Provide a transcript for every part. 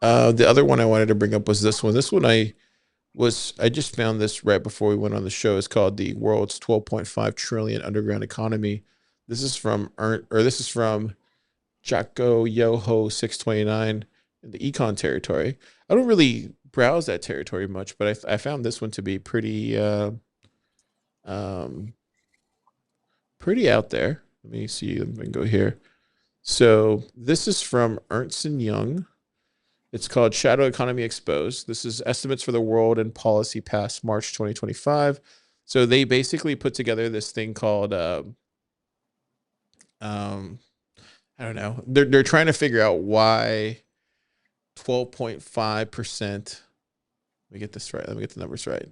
The other one I wanted to bring up was this one. This one I just found this right before we went on the show. It's called the world's 12.5 trillion underground economy. This is from this is from Jocko Yoho 629 in the Econ territory. I don't really browse that territory much, but I found this one to be um, pretty out there. Let me see. Let me go here. So this is from Ernst and Young. It's called Shadow Economy Exposed. This is estimates for the world and policy past March 2025. So they basically put together this thing called um, I don't know. They're trying to figure out why 12.5%. Let me get this right. Let me get the numbers right.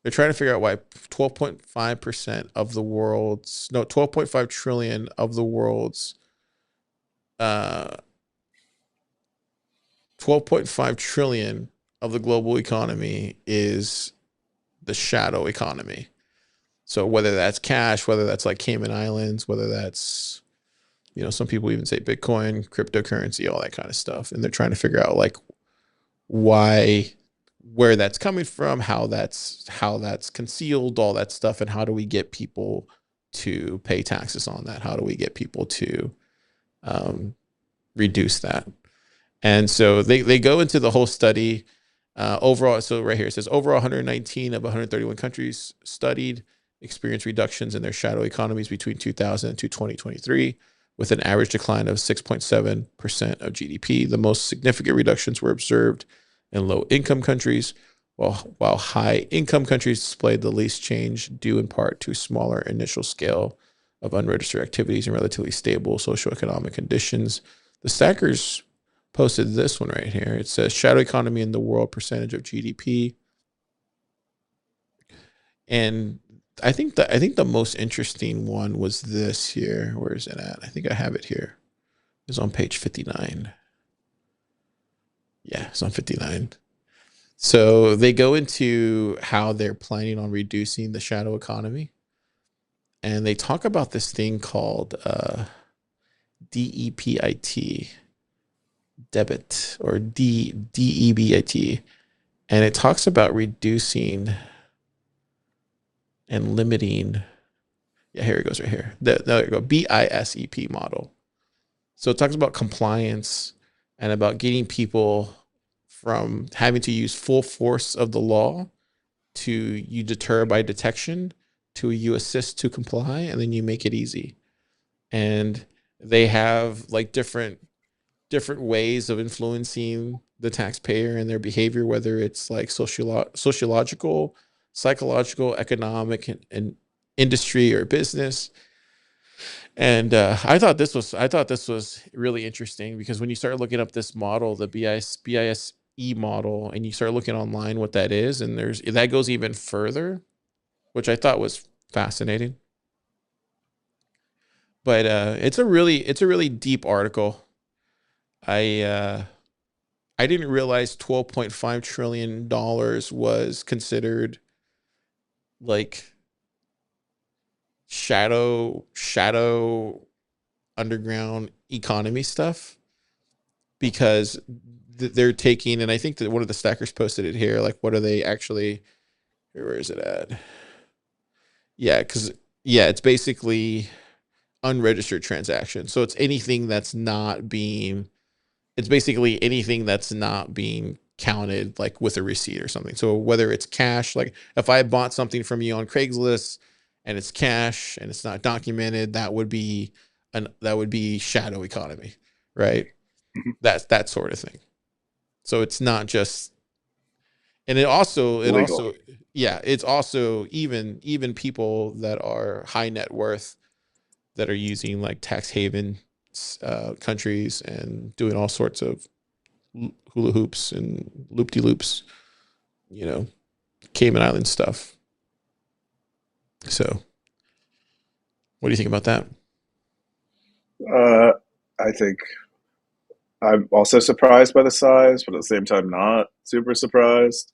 They're trying to figure out why 12.5% of the world's, no, 12.5 trillion of the world's, uh, 12.5 trillion of the global economy is the shadow economy. So whether that's cash, whether that's like Cayman Islands, whether that's, some people even say Bitcoin, cryptocurrency, all that kind of stuff. And they're trying to figure out like why, where that's coming from, how that's concealed, all that stuff, and how do we get people to pay taxes on that? How do we get people to um, reduce that? And so they go into the whole study overall. So right here it says overall 119 of 131 countries studied experienced reductions in their shadow economies between 2000 and 2023, with an average decline of 6.7% of GDP. The most significant reductions were observed in low income countries, while high income countries displayed the least change, due in part to smaller initial scale of unregistered activities and relatively stable socioeconomic conditions. The Stackers posted this one right here. It says shadow economy in the world percentage of GDP. And I think the most interesting one was this here. Where is it at? I think I have it here. It's on page 59. Yeah, it's on 59. So they go into how they're planning on reducing the shadow economy. And they talk about this thing called DEPIT, debit, or DEBIT. And it talks about reducing and limiting. Yeah, here it goes right here. There you go. BISEP model. So it talks about compliance and about getting people from having to use full force of the law to you deter by detection to you assist to comply, and then you make it easy. And they have like different ways of influencing the taxpayer and their behavior, whether it's like sociological, psychological, economic, and industry or business. And I thought this was really interesting because when you start looking up this model, the BISE model, and you start looking online what that is, and there's that goes even further, which I thought was fascinating. But it's a really deep article. I didn't realize $12.5 trillion was considered like shadow underground economy stuff, because they're taking, and I think that one of the stackers posted it here, like what are they actually, where is it at? Yeah, because yeah, it's basically unregistered transactions. So it's basically anything that's not being counted like with a receipt or something. So whether it's cash, like if I bought something from you on Craigslist and it's cash and it's not documented, that would be shadow economy, right? Mhm. That's that sort of thing. So it's not just, and it also Legal. yeah, it's also even people that are high net worth that are using like tax haven countries and doing all sorts of hula hoops and loop de loops, you know, Cayman Island stuff. So, what do you think about that? Uh, I think I'm also surprised by the size, but at the same time, not super surprised.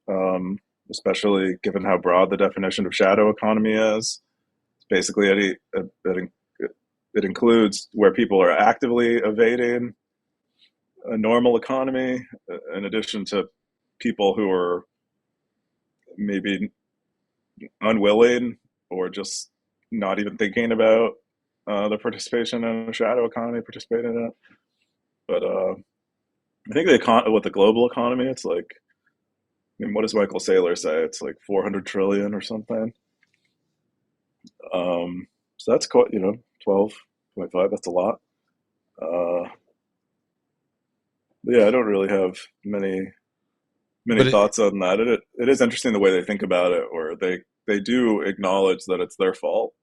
Um, Especially given how broad the definition of shadow economy is. Basically, it includes where people are actively evading a normal economy, in addition to people who are maybe unwilling or just not even thinking about the participation in a shadow economy, participating in it. But I think with the global economy, it's like, I mean, what does Michael Saylor say? It's like 400 trillion or something. So that's quite, 12.5. That's a lot. Uh, yeah, I don't really have many But thoughts on that. It is interesting the way they think about it, where they do acknowledge that it's their fault.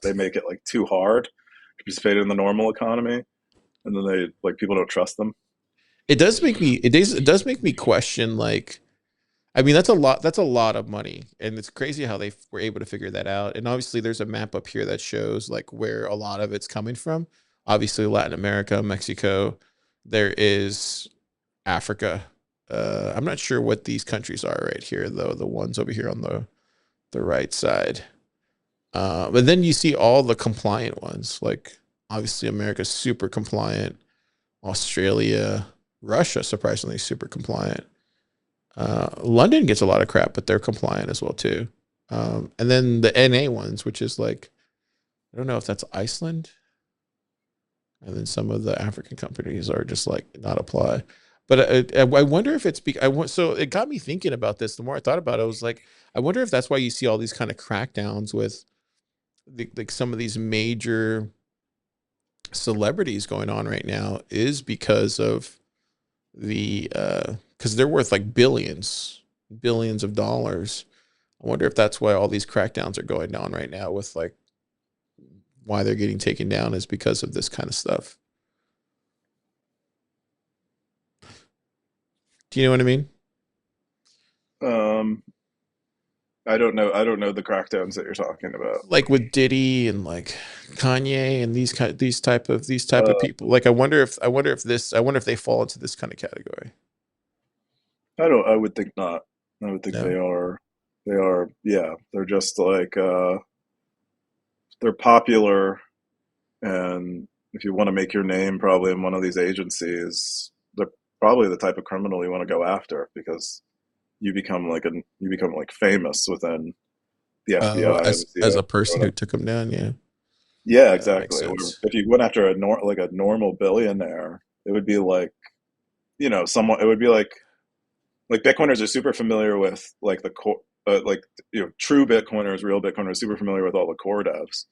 They make it like too hard to participate in the normal economy, and then they like people don't trust them. it does make me question, like, I mean, that's a lot of money, and it's crazy how they were able to figure that out. And obviously there's a map up here that shows like where a lot of it's coming from. Obviously Latin America, Mexico, there is Africa. I'm not sure what these countries are right here though, the ones over here on the right side. But then you see all the compliant ones, like obviously America's super compliant, Australia, Russia surprisingly super compliant. London gets a lot of crap, but they're compliant as well too. And then the NA ones, which is like, I don't know if that's Iceland, and then some of the African companies are just like not apply. But I wonder if it's I want, so it got me thinking about this. The more I thought about it, I was like, I wonder if that's why you see all these kind of crackdowns with like some of these major celebrities going on right now is because of the because they're worth like billions of dollars. I wonder if that's why all these crackdowns are going down right now with like why they're getting taken down is because of this kind of stuff. Do you know what I mean? Um, I don't know. I don't know the crackdowns that you're talking about. Like with Diddy and like Kanye and these type of Uh, people. Like I wonder if they fall into this kind of category. I don't. I would think not. I would think they No. are. They are. Yeah, they're just like they're popular, and if you want to make your name, probably in one of these agencies, they're probably the type of criminal you want to go after because you become like famous within the FBI and the As CIA a or person who whatever. took him down, yeah. Yeah, Yeah, that makes exactly. Where sense. if you went after like a normal billionaire, it would be like someone. It would be like Bitcoiners are super familiar with like the core, like true Bitcoiners, real Bitcoiners, super familiar with all the core devs.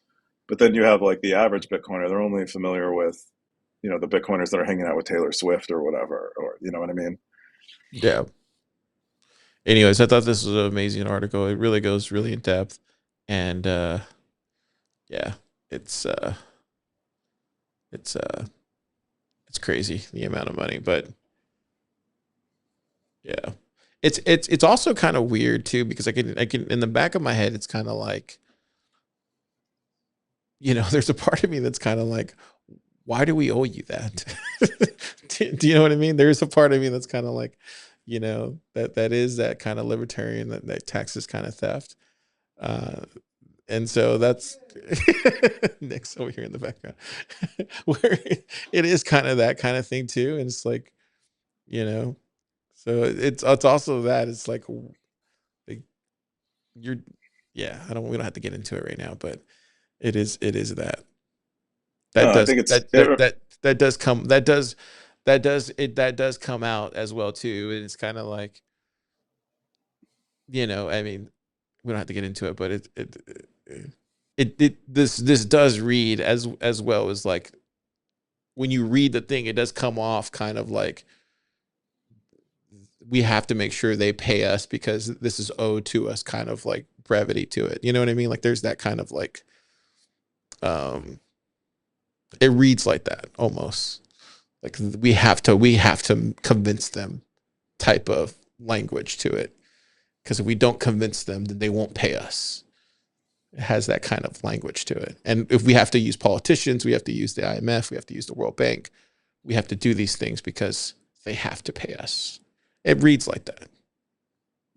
But then you have like the average Bitcoiner; they're only familiar with the Bitcoiners that are hanging out with Taylor Swift or whatever, or you know what I mean. Yeah. Anyways, I thought this was an amazing article. It really goes really in depth. And yeah, it's uh it's uh it's crazy the amount of money. But yeah. It's also kind of weird too, because I can in the back of my head it's kind of like, there's a part of me that's kind of like, why do we owe you that? Do you know what I mean? There's a part of me that's kind of like, that is that kind of libertarian, that taxes kind of theft. Uh, and so that's Nick's over here in the background, where it is kind of that kind of thing too. And it's like, you know, so it's also that it's like you're, yeah, we don't have to get into it right now, but it is that No, I does think it's that that that that does come that does come out as well too. And it's kind of like, I mean, we don't have to get into it, but this does read as well as like when you read the thing, it does come off kind of like we have to make sure they pay us because this is owed to us, kind of like brevity to it. You know what I mean? Like there's that kind of like um it reads like that almost. Like we have to convince them type of language to it. Because if we don't convince them, then they won't pay us. It has that kind of language to it. And if we have to use politicians, we have to use the IMF, we have to use the World Bank, we have to do these things because they have to pay us. It reads like that.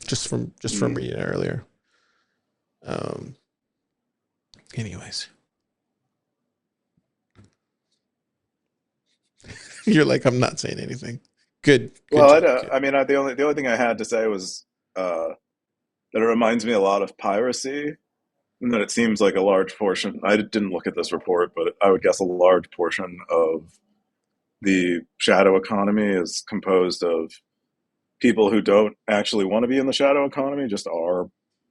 Just from mm, reading it earlier. Um. Anyways, You're like, I'm not saying anything. Good, good Well, job, kid. I mean, the only thing I had to say was that it reminds me a lot of piracy, and that it seems like a large portion. I didn't look at this report, but I would guess a large portion of the shadow economy is composed of people who don't actually want to be in the shadow economy, just are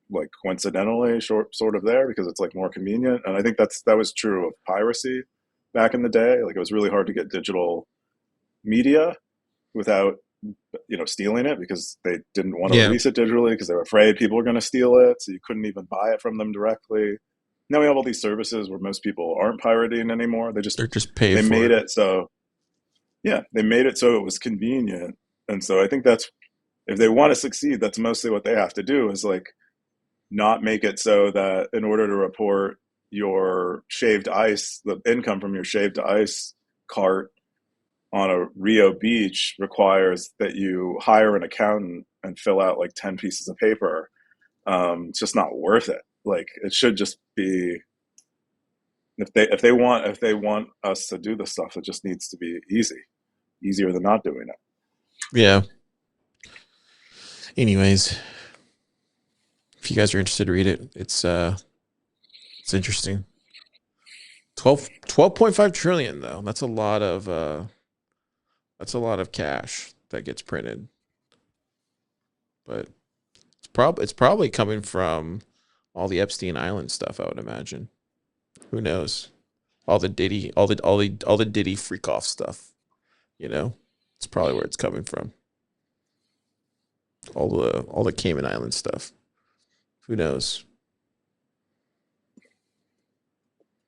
like coincidentally sort of there because it's like more convenient. And I think that was true of piracy back in the day. Like it was really hard to get digital media without stealing it because they didn't want to Yeah, release it digitally because they were afraid people were going to steal it. So you couldn't even buy it from them directly. Now we have all these services where most people aren't pirating anymore. they're just paid They for made it. it so yeah, they made it so it was convenient. And so I think that's if they want to succeed, that's mostly what they have to do is like not make it so that in order to report your shaved ice, the income from your shaved ice cart on a Rio beach requires that you hire an accountant and fill out like 10 pieces of paper. It's just not worth it. Like it should just be if they want us to do the stuff, it just needs to be easier than not doing it. Yeah. Anyways, if you guys are interested, read it. It's interesting. 12.5 trillion though. That's a lot of cash that gets printed. But it's probably coming from all the Epstein Island stuff, I would imagine. Who knows? All the Diddy freak off stuff, you know? It's probably where it's coming from. All the Cayman Island stuff. Who knows?